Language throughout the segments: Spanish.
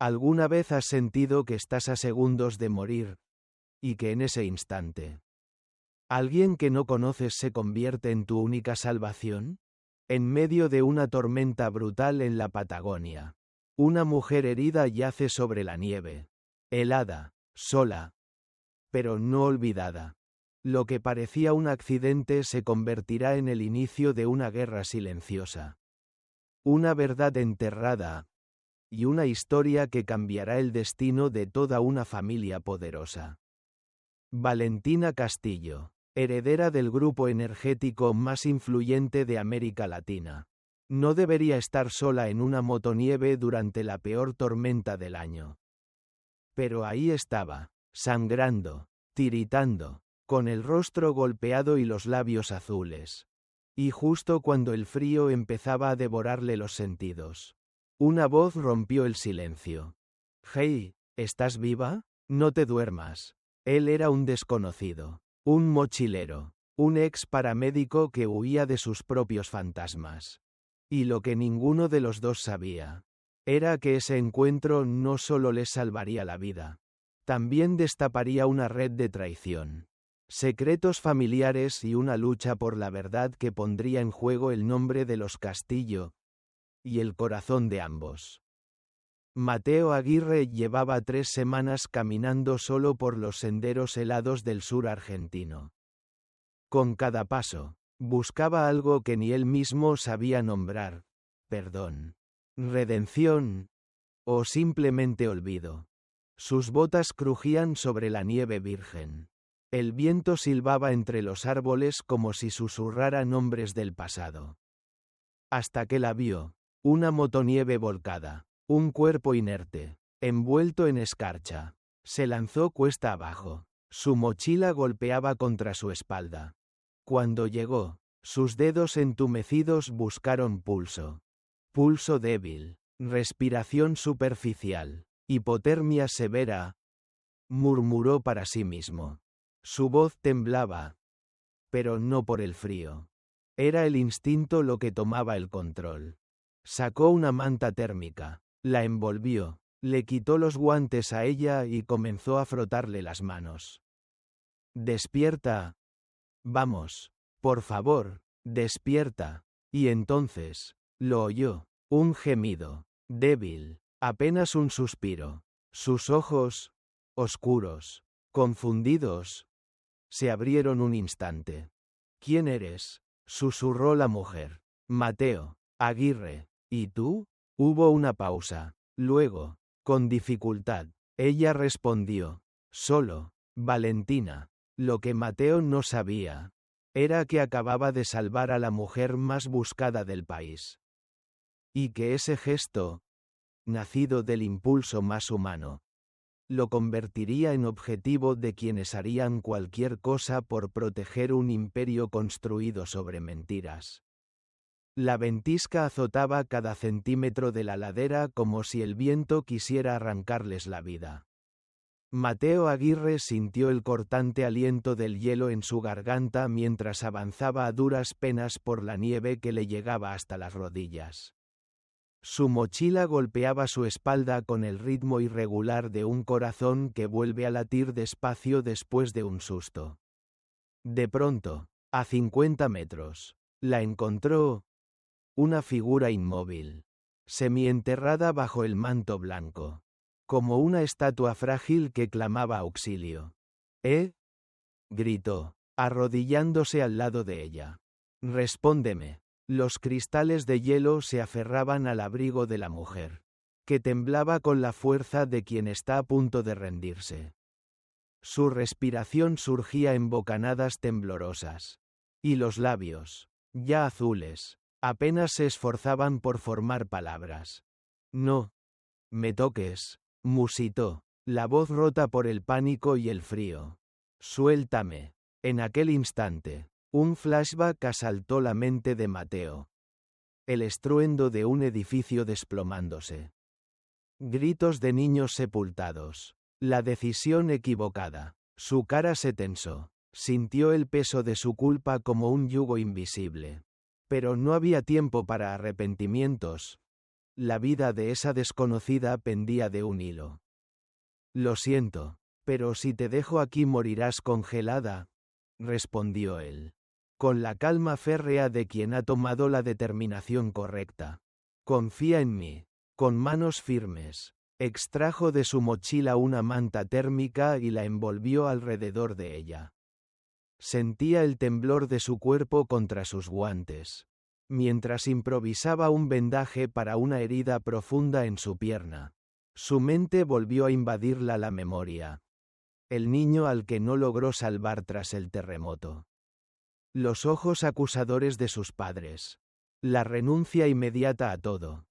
¿Alguna vez has sentido que estás a segundos de morir? Y que en ese instante, alguien que no conoces se convierte en tu única salvación? En medio de una tormenta brutal en la Patagonia, una mujer herida yace sobre la nieve, helada, sola, pero no olvidada. Lo que parecía un accidente se convertirá en el inicio de una guerra silenciosa. Una verdad enterrada, y una historia que cambiará el destino de toda una familia poderosa. Valentina Castillo, heredera del grupo energético más influyente de América Latina. No debería estar sola en una motonieve durante la peor tormenta del año. Pero ahí estaba, sangrando, tiritando, con el rostro golpeado y los labios azules. Y justo cuando el frío empezaba a devorarle los sentidos, una voz rompió el silencio. «Hey, ¿estás viva? No te duermas». Él era un desconocido, un mochilero, un ex paramédico que huía de sus propios fantasmas. Y lo que ninguno de los dos sabía era que ese encuentro no solo les salvaría la vida, también destaparía una red de traición, secretos familiares y una lucha por la verdad que pondría en juego el nombre de los Castillo y el corazón de ambos. Mateo Aguirre llevaba 3 semanas caminando solo por los senderos helados del sur argentino. Con cada paso, buscaba algo que ni él mismo sabía nombrar: perdón, redención, o simplemente olvido. Sus botas crujían sobre la nieve virgen. El viento silbaba entre los árboles como si susurrara nombres del pasado. Hasta que la vio, una motonieve volcada. Un cuerpo inerte, envuelto en escarcha. Se lanzó cuesta abajo. Su mochila golpeaba contra su espalda. Cuando llegó, sus dedos entumecidos buscaron pulso. Pulso débil, respiración superficial, hipotermia severa, murmuró para sí mismo. Su voz temblaba, pero no por el frío. Era el instinto lo que tomaba el control. Sacó una manta térmica. La envolvió, le quitó los guantes a ella y comenzó a frotarle las manos. «Despierta. Vamos, por favor, despierta». Y entonces, lo oyó, un gemido, débil, apenas un suspiro. Sus ojos, oscuros, confundidos, se abrieron un instante. «¿Quién eres?», susurró la mujer. «Mateo Aguirre. ¿Y tú?». Hubo una pausa. Luego, con dificultad, ella respondió: «Solo, Valentina». Lo que Mateo no sabía era que acababa de salvar a la mujer más buscada del país. Y que ese gesto, nacido del impulso más humano, lo convertiría en objetivo de quienes harían cualquier cosa por proteger un imperio construido sobre mentiras. La ventisca azotaba cada centímetro de la ladera como si el viento quisiera arrancarles la vida. Mateo Aguirre sintió el cortante aliento del hielo en su garganta mientras avanzaba a duras penas por la nieve que le llegaba hasta las rodillas. Su mochila golpeaba su espalda con el ritmo irregular de un corazón que vuelve a latir despacio después de un susto. De pronto, a 50 metros, la encontró. Una figura inmóvil, semienterrada bajo el manto blanco, como una estatua frágil que clamaba auxilio. «¿Eh?», gritó, arrodillándose al lado de ella. «Respóndeme». Los cristales de hielo se aferraban al abrigo de la mujer, que temblaba con la fuerza de quien está a punto de rendirse. Su respiración surgía en bocanadas temblorosas, y los labios, ya azules, apenas se esforzaban por formar palabras. «No me toques», musitó, la voz rota por el pánico y el frío. «Suéltame». En aquel instante, un flashback asaltó la mente de Mateo. El estruendo de un edificio desplomándose. Gritos de niños sepultados. La decisión equivocada. Su cara se tensó. Sintió el peso de su culpa como un yugo invisible. Pero no había tiempo para arrepentimientos. La vida de esa desconocida pendía de un hilo. Lo siento, pero si te dejo aquí morirás congelada, respondió él, con la calma férrea de quien ha tomado la determinación correcta. Confía en mí. Con manos firmes, extrajo de su mochila una manta térmica y la envolvió alrededor de ella. Sentía el temblor de su cuerpo contra sus guantes, mientras improvisaba un vendaje para una herida profunda en su pierna. Su mente volvió a invadirla la memoria. El niño al que no logró salvar tras el terremoto. Los ojos acusadores de sus padres. La renuncia inmediata a todo.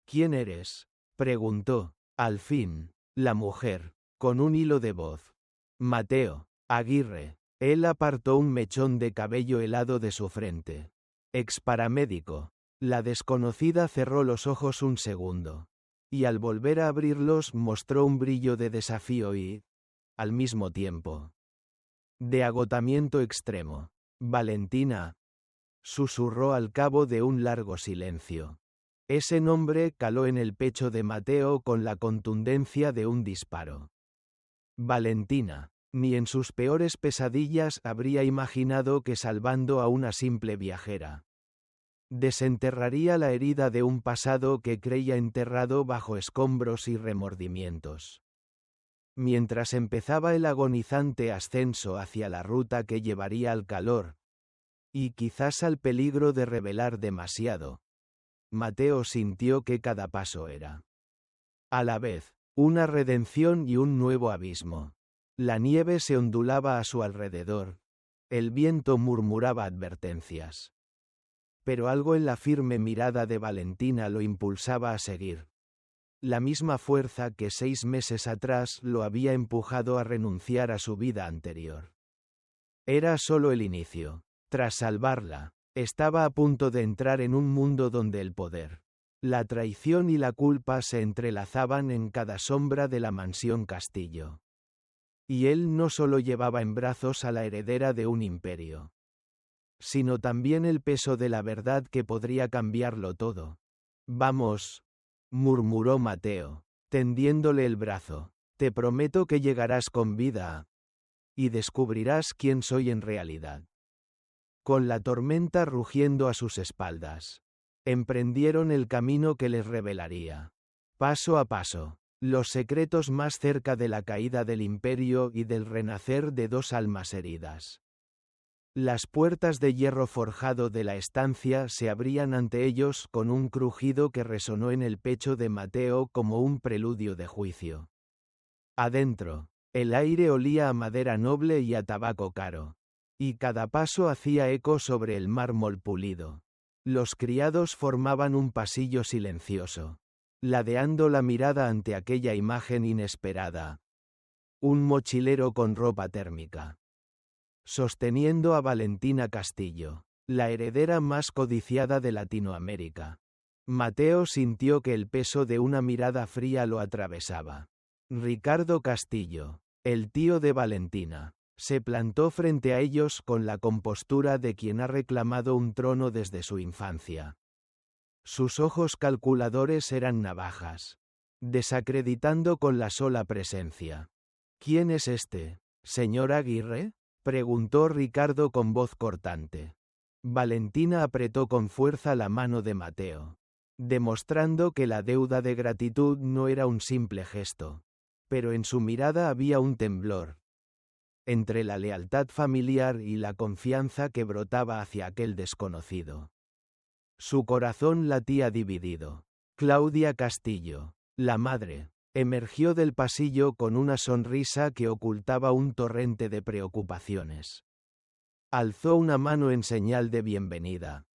¿Quién eres?, preguntó, al fin, la mujer, con un hilo de voz. Mateo Aguirre. Él apartó un mechón de cabello helado de su frente. Exparamédico. La desconocida cerró los ojos un segundo. Y al volver a abrirlos mostró un brillo de desafío y, al mismo tiempo, de agotamiento extremo. Valentina, susurró al cabo de un largo silencio. Ese nombre caló en el pecho de Mateo con la contundencia de un disparo. Valentina. Ni en sus peores pesadillas habría imaginado que salvando a una simple viajera, desenterraría la herida de un pasado que creía enterrado bajo escombros y remordimientos. Mientras empezaba el agonizante ascenso hacia la ruta que llevaría al calor, y quizás al peligro de revelar demasiado, Mateo sintió que cada paso era, a la vez, una redención y un nuevo abismo. La nieve se ondulaba a su alrededor. El viento murmuraba advertencias. Pero algo en la firme mirada de Valentina lo impulsaba a seguir. La misma fuerza que 6 meses atrás lo había empujado a renunciar a su vida anterior. Era solo el inicio. Tras salvarla, estaba a punto de entrar en un mundo donde el poder, la traición y la culpa se entrelazaban en cada sombra de la mansión Castillo. Y él no solo llevaba en brazos a la heredera de un imperio, sino también el peso de la verdad que podría cambiarlo todo. Vamos, murmuró Mateo, tendiéndole el brazo, te prometo que llegarás con vida y descubrirás quién soy en realidad. Con la tormenta rugiendo a sus espaldas, emprendieron el camino que les revelaría, paso a paso, los secretos más cerca de la caída del imperio y del renacer de 2 almas heridas. Las puertas de hierro forjado de la estancia se abrían ante ellos con un crujido que resonó en el pecho de Mateo como un preludio de juicio. Adentro, el aire olía a madera noble y a tabaco caro, y cada paso hacía eco sobre el mármol pulido. Los criados formaban un pasillo silencioso, ladeando la mirada ante aquella imagen inesperada. Un mochilero con ropa térmica, sosteniendo a Valentina Castillo, la heredera más codiciada de Latinoamérica. Mateo sintió que el peso de una mirada fría lo atravesaba. Ricardo Castillo, el tío de Valentina, se plantó frente a ellos con la compostura de quien ha reclamado un trono desde su infancia. Sus ojos calculadores eran navajas, desacreditando con la sola presencia. ¿Quién es este, señor Aguirre?, preguntó Ricardo con voz cortante. Valentina apretó con fuerza la mano de Mateo, demostrando que la deuda de gratitud no era un simple gesto, pero en su mirada había un temblor, entre la lealtad familiar y la confianza que brotaba hacia aquel desconocido. Su corazón latía dividido. Claudia Castillo, la madre, emergió del pasillo con una sonrisa que ocultaba un torrente de preocupaciones. Alzó una mano en señal de bienvenida.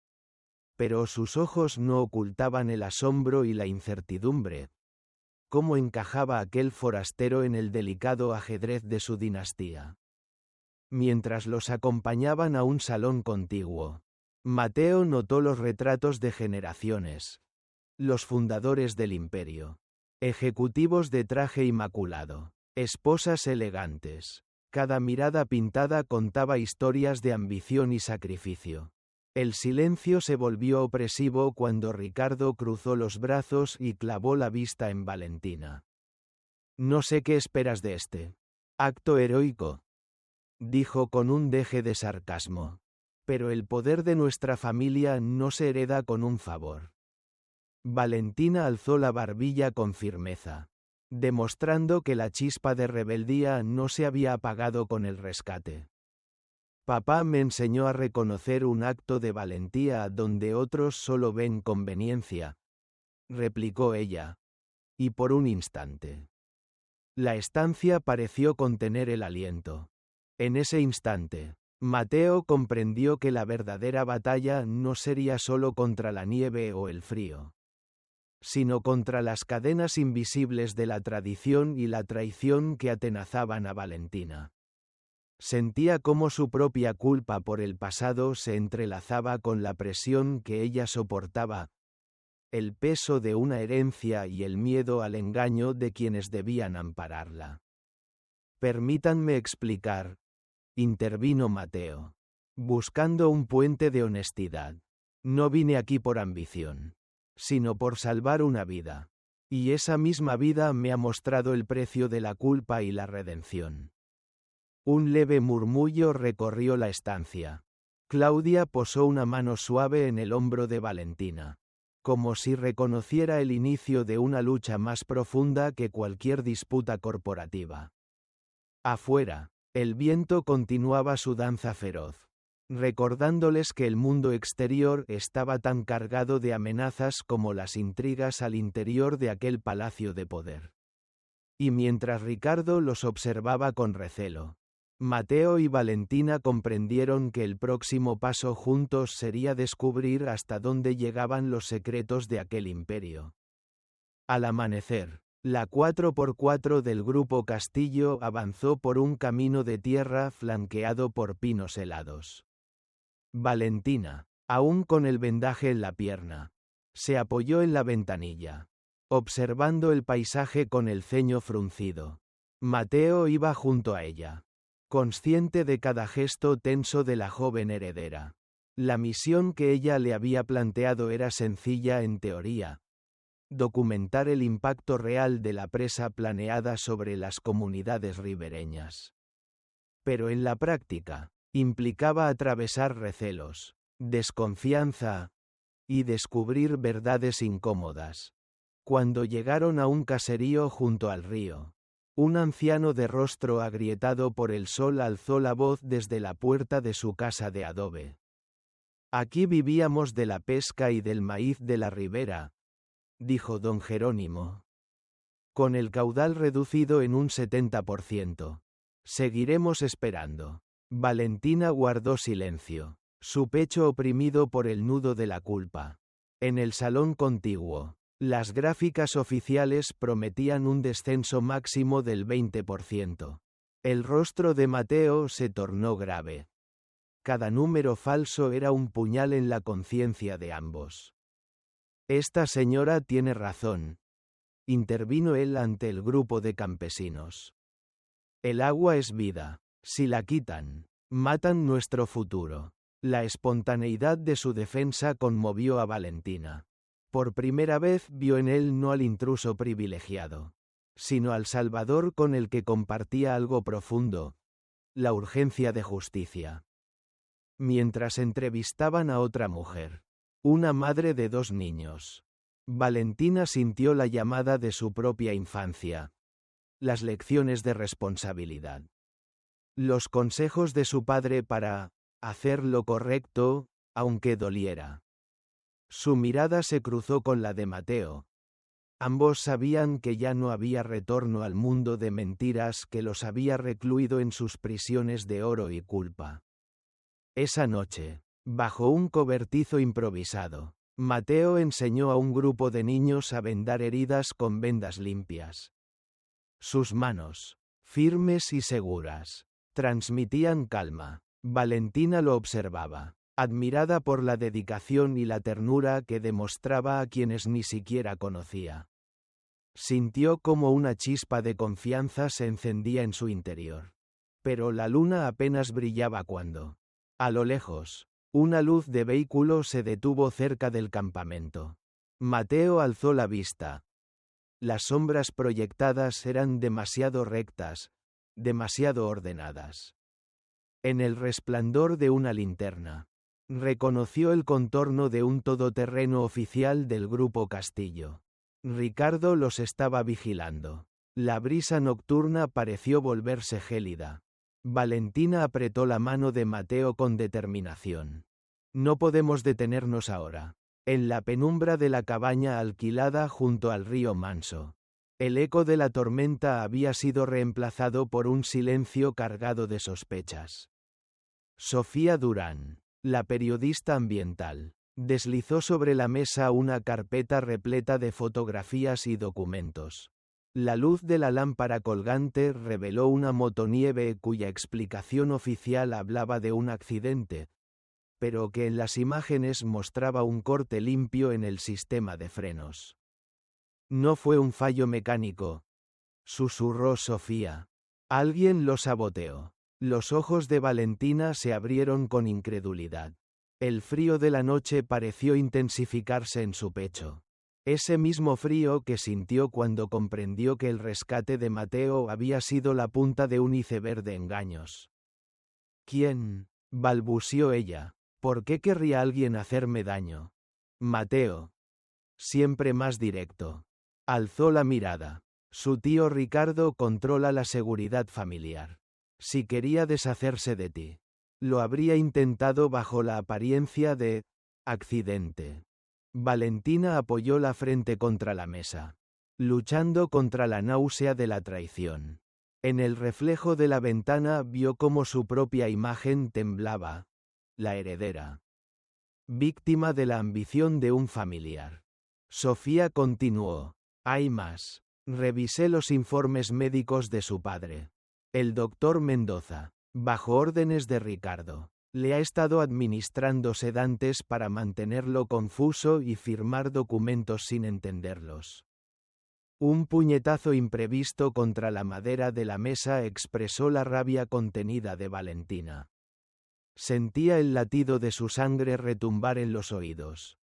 Pero sus ojos no ocultaban el asombro y la incertidumbre. ¿Cómo encajaba aquel forastero en el delicado ajedrez de su dinastía? Mientras los acompañaban a un salón contiguo, Mateo notó los retratos de generaciones. Los fundadores del imperio. Ejecutivos de traje inmaculado. Esposas elegantes. Cada mirada pintada contaba historias de ambición y sacrificio. El silencio se volvió opresivo cuando Ricardo cruzó los brazos y clavó la vista en Valentina. «No sé qué esperas de este acto heroico», dijo con un deje de sarcasmo. «Pero el poder de nuestra familia no se hereda con un favor». Valentina alzó la barbilla con firmeza, demostrando que la chispa de rebeldía no se había apagado con el rescate. «Papá me enseñó a reconocer un acto de valentía donde otros solo ven conveniencia», replicó ella. Y por un instante. La estancia pareció contener el aliento. En ese instante, Mateo comprendió que la verdadera batalla no sería solo contra la nieve o el frío, sino contra las cadenas invisibles de la tradición y la traición que atenazaban a Valentina. Sentía cómo su propia culpa por el pasado se entrelazaba con la presión que ella soportaba, el peso de una herencia y el miedo al engaño de quienes debían ampararla. «Permítanme explicar», intervino Mateo, buscando un puente de honestidad. «No vine aquí por ambición, sino por salvar una vida. Y esa misma vida me ha mostrado el precio de la culpa y la redención». Un leve murmullo recorrió la estancia. Claudia posó una mano suave en el hombro de Valentina, como si reconociera el inicio de una lucha más profunda que cualquier disputa corporativa. Afuera, el viento continuaba su danza feroz, recordándoles que el mundo exterior estaba tan cargado de amenazas como las intrigas al interior de aquel palacio de poder. Y mientras Ricardo los observaba con recelo, Mateo y Valentina comprendieron que el próximo paso juntos sería descubrir hasta dónde llegaban los secretos de aquel imperio. Al amanecer, la 4x4 del grupo Castillo avanzó por un camino de tierra flanqueado por pinos helados. Valentina, aún con el vendaje en la pierna, se apoyó en la ventanilla, observando el paisaje con el ceño fruncido. Mateo iba junto a ella, consciente de cada gesto tenso de la joven heredera. La misión que ella le había planteado era sencilla en teoría: documentar el impacto real de la presa planeada sobre las comunidades ribereñas. Pero en la práctica, implicaba atravesar recelos, desconfianza y descubrir verdades incómodas. Cuando llegaron a un caserío junto al río, un anciano de rostro agrietado por el sol alzó la voz desde la puerta de su casa de adobe. «Aquí vivíamos de la pesca y del maíz de la ribera», dijo don Jerónimo. «Con el caudal reducido en un 70%. Seguiremos esperando». Valentina guardó silencio, su pecho oprimido por el nudo de la culpa. En el salón contiguo, las gráficas oficiales prometían un descenso máximo del 20%. El rostro de Mateo se tornó grave. Cada número falso era un puñal en la conciencia de ambos. «Esta señora tiene razón», intervino él ante el grupo de campesinos. «El agua es vida. Si la quitan, matan nuestro futuro». La espontaneidad de su defensa conmovió a Valentina. Por primera vez vio en él no al intruso privilegiado, sino al salvador con el que compartía algo profundo: la urgencia de justicia. Mientras entrevistaban a otra mujer, una madre de 2 niños, Valentina sintió la llamada de su propia infancia. Las lecciones de responsabilidad. Los consejos de su padre para hacer lo correcto, aunque doliera. Su mirada se cruzó con la de Mateo. Ambos sabían que ya no había retorno al mundo de mentiras que los había recluido en sus prisiones de oro y culpa. Esa noche, bajo un cobertizo improvisado, Mateo enseñó a un grupo de niños a vendar heridas con vendas limpias. Sus manos, firmes y seguras, transmitían calma. Valentina lo observaba, admirada por la dedicación y la ternura que demostraba a quienes ni siquiera conocía. Sintió como una chispa de confianza se encendía en su interior. Pero la luna apenas brillaba cuando, a lo lejos, Una luz de vehículo se detuvo cerca del campamento. Mateo alzó la vista. Las sombras proyectadas eran demasiado rectas, demasiado ordenadas. En el resplandor de una linterna, reconoció el contorno de un todoterreno oficial del Grupo Castillo. Ricardo los estaba vigilando. La brisa nocturna pareció volverse gélida. Valentina apretó la mano de Mateo con determinación. No podemos detenernos ahora. En la penumbra de la cabaña alquilada junto al río Manso, el eco de la tormenta había sido reemplazado por un silencio cargado de sospechas. Sofía Durán, la periodista ambiental, deslizó sobre la mesa una carpeta repleta de fotografías y documentos. La luz de la lámpara colgante reveló una motonieve cuya explicación oficial hablaba de un accidente, pero que en las imágenes mostraba un corte limpio en el sistema de frenos. No fue un fallo mecánico, susurró Sofía. Alguien lo saboteó. Los ojos de Valentina se abrieron con incredulidad. El frío de la noche pareció intensificarse en su pecho. Ese mismo frío que sintió cuando comprendió que el rescate de Mateo había sido la punta de un iceberg de engaños. ¿Quién?, balbució ella. ¿Por qué querría alguien hacerme daño? Mateo. Siempre más directo. Alzó la mirada. Su tío Ricardo controla la seguridad familiar. Si quería deshacerse de ti, lo habría intentado bajo la apariencia de accidente. Valentina apoyó la frente contra la mesa, luchando contra la náusea de la traición. En el reflejo de la ventana vio cómo su propia imagen temblaba. La heredera. Víctima de la ambición de un familiar. Sofía continuó. Hay más. Revisé los informes médicos de su padre. El doctor Mendoza, bajo órdenes de Ricardo, le ha estado administrando sedantes para mantenerlo confuso y firmar documentos sin entenderlos. Un puñetazo imprevisto contra la madera de la mesa expresó la rabia contenida de Valentina. Sentía el latido de su sangre retumbar en los oídos.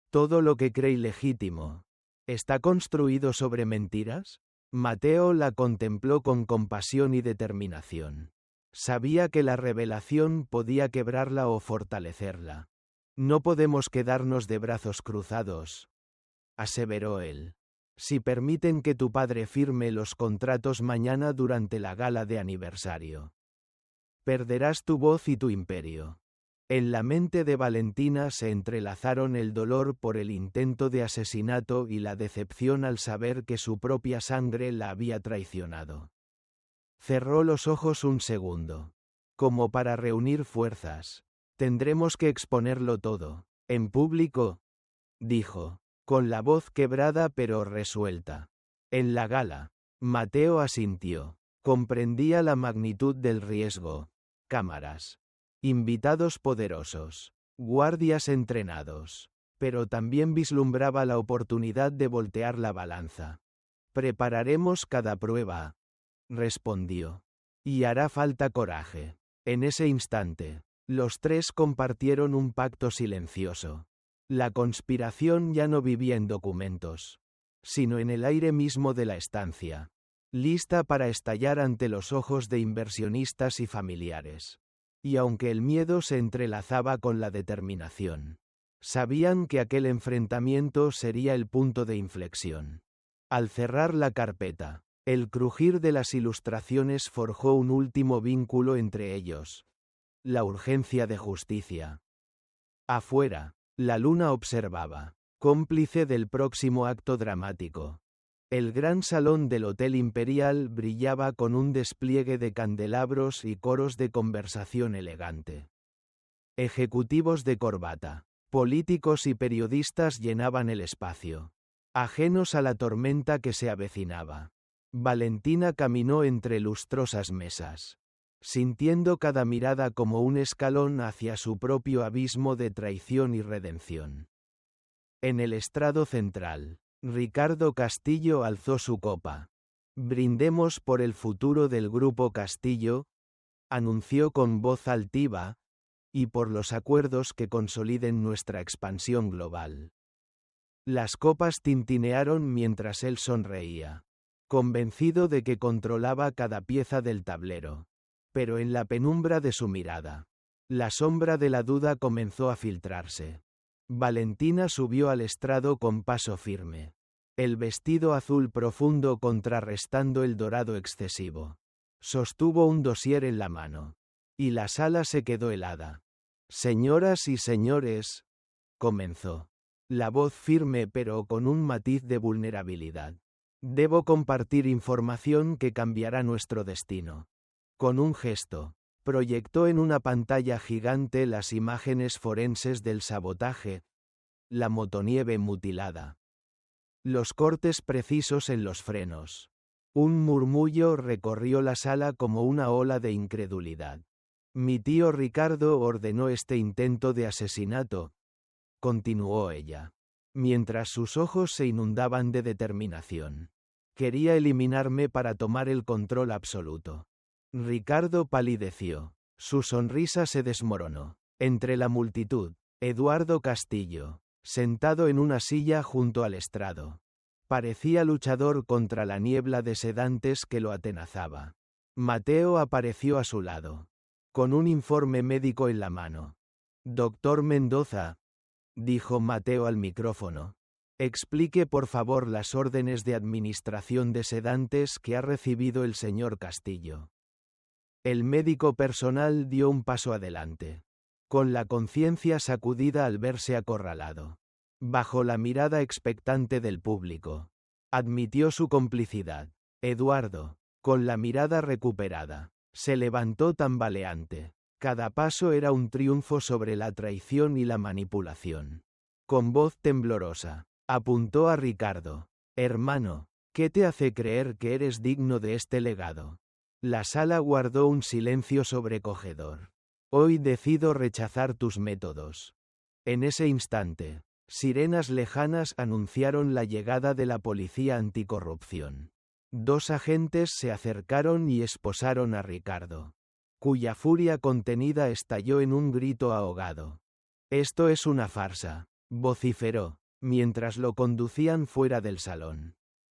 Todo lo que cree legítimo, ¿está construido sobre mentiras? Mateo la contempló con compasión y determinación. Sabía que la revelación podía quebrarla o fortalecerla. No podemos quedarnos de brazos cruzados, aseveró él. Si permiten que tu padre firme los contratos mañana durante la gala de aniversario, perderás tu voz y tu imperio. En la mente de Valentina se entrelazaron el dolor por el intento de asesinato y la decepción al saber que su propia sangre la había traicionado. Cerró los ojos un segundo, como para reunir fuerzas. Tendremos que exponerlo todo, en público, dijo, con la voz quebrada pero resuelta. En la gala, Mateo asintió. Comprendía la magnitud del riesgo. Cámaras. Invitados poderosos. Guardias entrenados. Pero también vislumbraba la oportunidad de voltear la balanza. Prepararemos cada prueba, respondió. Y hará falta coraje. En ese instante, los tres compartieron un pacto silencioso. La conspiración ya no vivía en documentos, sino en el aire mismo de la estancia, lista para estallar ante los ojos de inversionistas y familiares. Y aunque el miedo se entrelazaba con la determinación, sabían que aquel enfrentamiento sería el punto de inflexión. Al cerrar la carpeta, el crujir de las ilustraciones forjó un último vínculo entre ellos. La urgencia de justicia. Afuera, la luna observaba, cómplice del próximo acto dramático. El gran salón del Hotel Imperial brillaba con un despliegue de candelabros y coros de conversación elegante. Ejecutivos de corbata, políticos y periodistas llenaban el espacio, ajenos a la tormenta que se avecinaba. Valentina caminó entre lustrosas mesas, sintiendo cada mirada como un escalón hacia su propio abismo de traición y redención. En el estrado central, Ricardo Castillo alzó su copa. Brindemos por el futuro del Grupo Castillo, anunció con voz altiva, y por los acuerdos que consoliden nuestra expansión global. Las copas tintinearon mientras él sonreía, convencido de que controlaba cada pieza del tablero. Pero en la penumbra de su mirada, la sombra de la duda comenzó a filtrarse. Valentina subió al estrado con paso firme, el vestido azul profundo contrarrestando el dorado excesivo. Sostuvo un dossier en la mano, y la sala se quedó helada. «Señoras y señores», comenzó, la voz firme pero con un matiz de vulnerabilidad. «Debo compartir información que cambiará nuestro destino». Con un gesto, proyectó en una pantalla gigante las imágenes forenses del sabotaje, la motonieve mutilada, los cortes precisos en los frenos. Un murmullo recorrió la sala como una ola de incredulidad. «Mi tío Ricardo ordenó este intento de asesinato», continuó ella, mientras sus ojos se inundaban de determinación. «Quería eliminarme para tomar el control absoluto». Ricardo palideció. Su sonrisa se desmoronó. Entre la multitud, Eduardo Castillo, sentado en una silla junto al estrado, parecía luchador contra la niebla de sedantes que lo atenazaba. Mateo apareció a su lado, con un informe médico en la mano. «Doctor Mendoza», dijo Mateo al micrófono, «explique por favor las órdenes de administración de sedantes que ha recibido el señor Castillo». El médico personal dio un paso adelante, con la conciencia sacudida al verse acorralado. Bajo la mirada expectante del público, admitió su complicidad. Eduardo, con la mirada recuperada, se levantó tambaleante. Cada paso era un triunfo sobre la traición y la manipulación. Con voz temblorosa, apuntó a Ricardo. «Hermano, ¿qué te hace creer que eres digno de este legado?» La sala guardó un silencio sobrecogedor. «Hoy decido rechazar tus métodos». En ese instante, sirenas lejanas anunciaron la llegada de la policía anticorrupción. 2 agentes se acercaron y esposaron a Ricardo, cuya furia contenida estalló en un grito ahogado. «Esto es una farsa», vociferó, mientras lo conducían fuera del salón.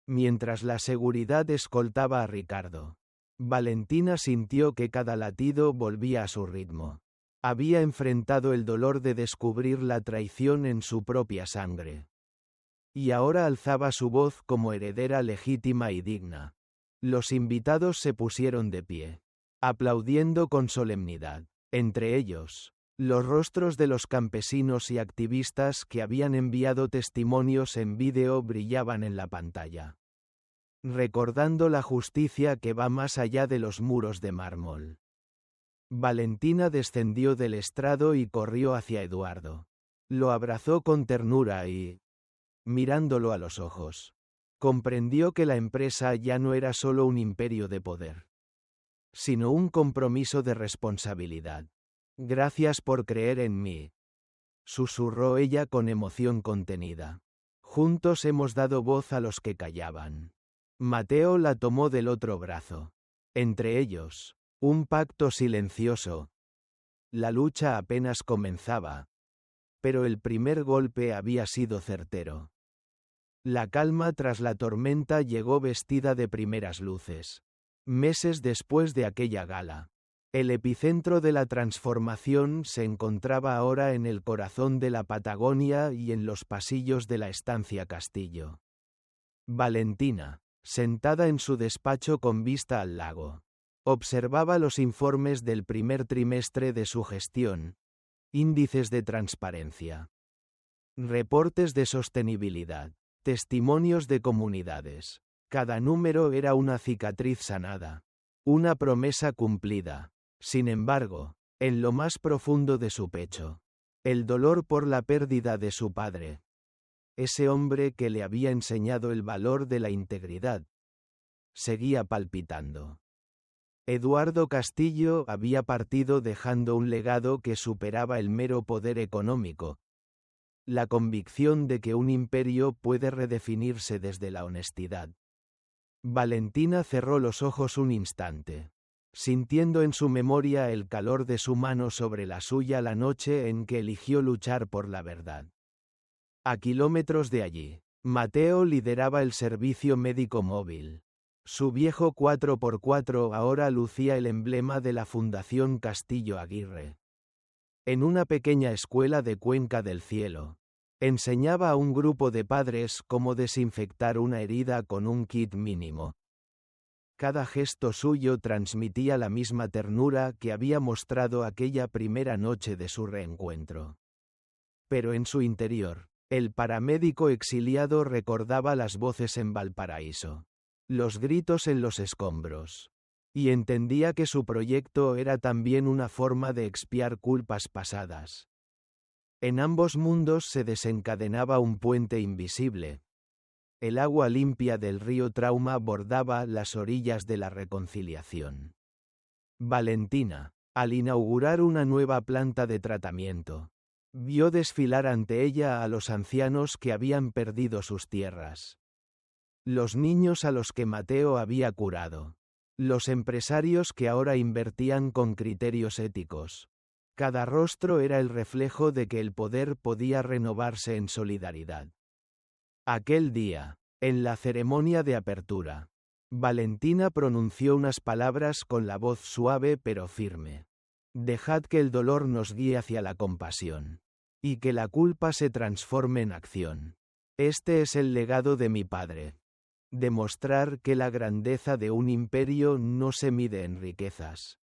Mientras la seguridad escoltaba a Ricardo, Valentina sintió que cada latido volvía a su ritmo. Había enfrentado el dolor de descubrir la traición en su propia sangre. Y ahora alzaba su voz como heredera legítima y digna. Los invitados se pusieron de pie, aplaudiendo con solemnidad. Entre ellos, los rostros de los campesinos y activistas que habían enviado testimonios en vídeo brillaban en la pantalla, recordando la justicia que va más allá de los muros de mármol. Valentina descendió del estrado y corrió hacia Eduardo. Lo abrazó con ternura y, mirándolo a los ojos, comprendió que la empresa ya no era solo un imperio de poder, sino un compromiso de responsabilidad. «Gracias por creer en mí», susurró ella con emoción contenida. «Juntos hemos dado voz a los que callaban». Mateo la tomó del otro brazo. Entre ellos, un pacto silencioso. La lucha apenas comenzaba, pero el primer golpe había sido certero. La calma tras la tormenta llegó vestida de primeras luces. Meses después de aquella gala, el epicentro de la transformación se encontraba ahora en el corazón de la Patagonia y en los pasillos de la estancia Castillo. Valentina, sentada en su despacho con vista al lago, observaba los informes del primer trimestre de su gestión, índices de transparencia, reportes de sostenibilidad, testimonios de comunidades. Cada número era una cicatriz sanada, una promesa cumplida. Sin embargo, en lo más profundo de su pecho, el dolor por la pérdida de su padre, ese hombre que le había enseñado el valor de la integridad, seguía palpitando. Eduardo Castillo había partido dejando un legado que superaba el mero poder económico, la convicción de que un imperio puede redefinirse desde la honestidad. Valentina cerró los ojos un instante. sintiendo en su memoria el calor de su mano sobre la suya la noche en que eligió luchar por la verdad. A kilómetros de allí, Mateo lideraba el servicio médico móvil. Su viejo 4x4 ahora lucía el emblema de la Fundación Castillo Aguirre. En una pequeña escuela de Cuenca del Cielo, enseñaba a un grupo de padres cómo desinfectar una herida con un kit mínimo. Cada gesto suyo transmitía la misma ternura que había mostrado aquella primera noche de su reencuentro. Pero en su interior, el paramédico exiliado recordaba las voces en Valparaíso, los gritos en los escombros, y entendía que su proyecto era también una forma de expiar culpas pasadas. En ambos mundos se desencadenaba un puente invisible. El agua limpia del río Trauma bordaba las orillas de la reconciliación. Valentina, al inaugurar una nueva planta de tratamiento, vio desfilar ante ella a los ancianos que habían perdido sus tierras. Los niños a los que Mateo había curado. Los empresarios que ahora invertían con criterios éticos. Cada rostro era el reflejo de que el poder podía renovarse en solidaridad. Aquel día, en la ceremonia de apertura, Valentina pronunció unas palabras con la voz suave pero firme. Dejad que el dolor nos guíe hacia la compasión. Y que la culpa se transforme en acción. Este es el legado de mi padre. Demostrar que la grandeza de un imperio no se mide en riquezas,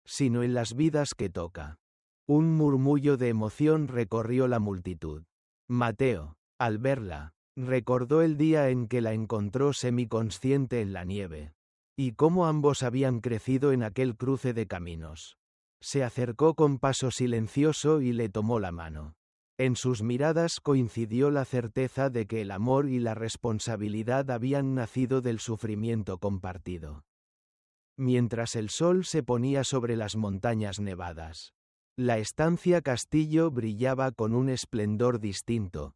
sino en las vidas que toca. Un murmullo de emoción recorrió la multitud. Mateo, al verla, recordó el día en que la encontró semiconsciente en la nieve, y cómo ambos habían crecido en aquel cruce de caminos. Se acercó con paso silencioso y le tomó la mano. En sus miradas coincidió la certeza de que el amor y la responsabilidad habían nacido del sufrimiento compartido. Mientras el sol se ponía sobre las montañas nevadas, la estancia Castillo brillaba con un esplendor distinto,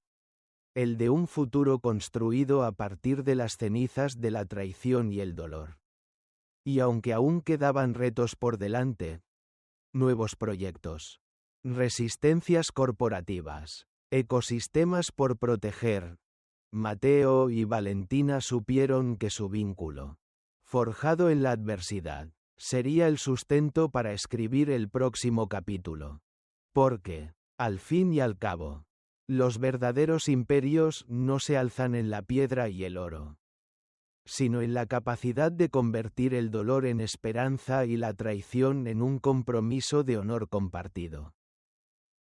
el de un futuro construido a partir de las cenizas de la traición y el dolor. Y aunque aún quedaban retos por delante, nuevos proyectos, resistencias corporativas, ecosistemas por proteger, Mateo y Valentina supieron que su vínculo, forjado en la adversidad, sería el sustento para escribir el próximo capítulo. Porque, al fin y al cabo, los verdaderos imperios no se alzan en la piedra y el oro, sino en la capacidad de convertir el dolor en esperanza y la traición en un compromiso de honor compartido.